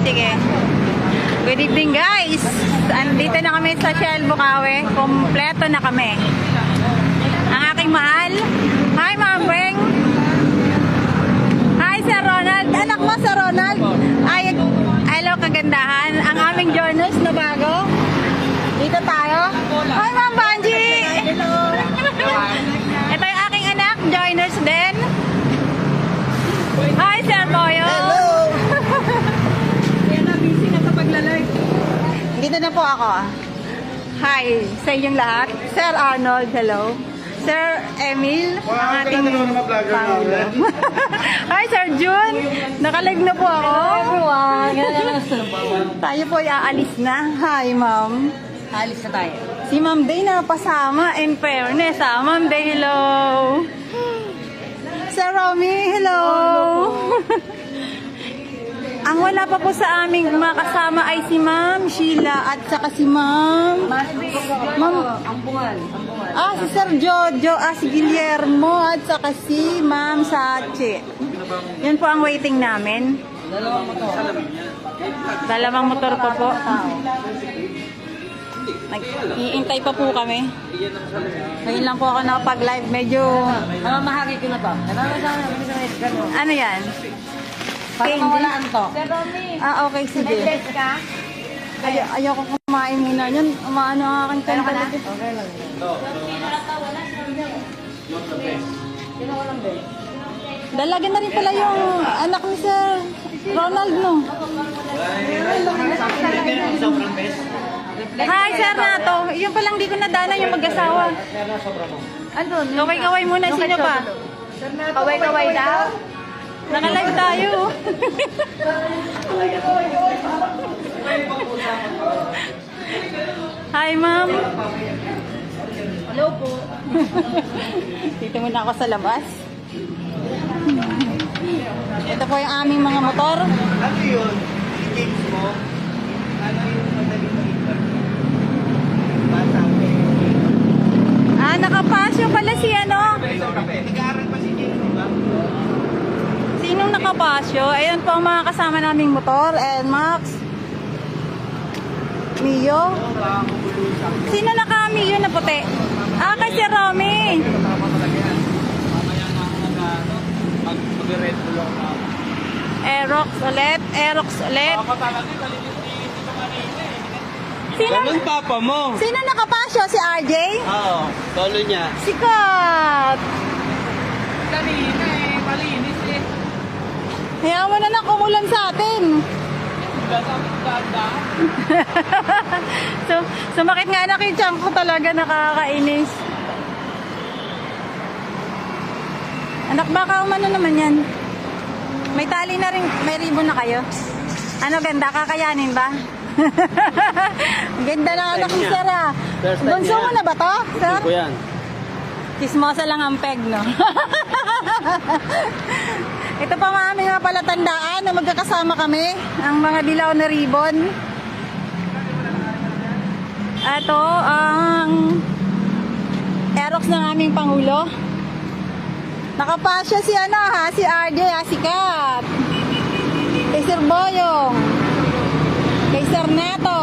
sige. Good evening guys. Andito na kami sa Shell Bukawi. Kompleto na kami. Ang aking mahal. Hi Ma'am Beng. Hi Sir Ronald. Anak mo Sir Ronald. Ay, hello kagandahan. Ang aming journals na bago. Dito tayo. Hi Ma'am Banji. Hello. Ito yung aking anak. Joiners din. Hi Sir Toyo. Hello! Yan na, busy na sa pagla-live. Dito na po ako. Hi sa inyong lahat. Sir Arnold, hello. Sir Emil, ang ating Pangulo. Hi Sir Jun, nakalag na po ako. Tayo po ay aalis na. Hi Ma'am. Alis na tayo. Si Ma'am Day na pasama. In fairness, Ma'am Day, hello. Sir Romy, hello. Ang wala pa po sa aming mga kasama ay si Ma'am Sheila at saka si Ma'am Ampungan. si Sir Jojo, si Guillermo at saka si Ma'am Sachi. Yan po ang waiting namin. Dalawang motor pa po. Nag-iintay pa po kami. Ngayon lang po ako nakapag-live. Medyo... Namamahagi ko na ba? Ano yan? Para mawalaan to. Okay, sige. Ayoko kumain muna yun. Umaano ang aking kanta. Okay lang. Dalagan na rin pala yung anak ni Sir Ronald, no? Hi, Sir Nato. Yung palang di ko nadana yung mag-asawa. Kaway-kaway muna. Sino pa? Kaway-kaway daw? Naka-live tayo. Hi, Ma'am. Hello po. Dito muna ako sa labas. Ito po yung aming mga motor. Ano yun? I-games mo? Ano yung madaling makita? Nakapasyo pala si ano? Nag-aaral pa si James, di ba? Sinong nakapasyo? Ayan po ang mga kasama naming motor. And Max. Mio. Sino naka-Mio na puti? Kay si Romy. Mag-red bull ako na. Aerox ulit. Aerox ulit. Sino, Ganun papa mo. sino nakapasyo? Si RJ? Oo, tolo niya. Sikat. Kanina malinis eh. Hayaan mo na lang kumulan sa atin. Sumakit nga anak yung tiyan ko talaga, nakakainis. Anak, baka umano naman yan. May tali na rin, may ribbon na kayo. Ano ganda, kakayanin ba? Ganda na anak ni Sir ah. Bunso mo na ba to, Sir? Ko yan. Chismosa lang ang peg, no? Ito pa mga aming mga palatandaan na magkakasama kami, ang mga dilaw na ribbon. Ito ang Aerox ng aming Pangulo. Nakapasya si si RJ, si Kat. Kay Sir Boyong. Kay Sir Neto.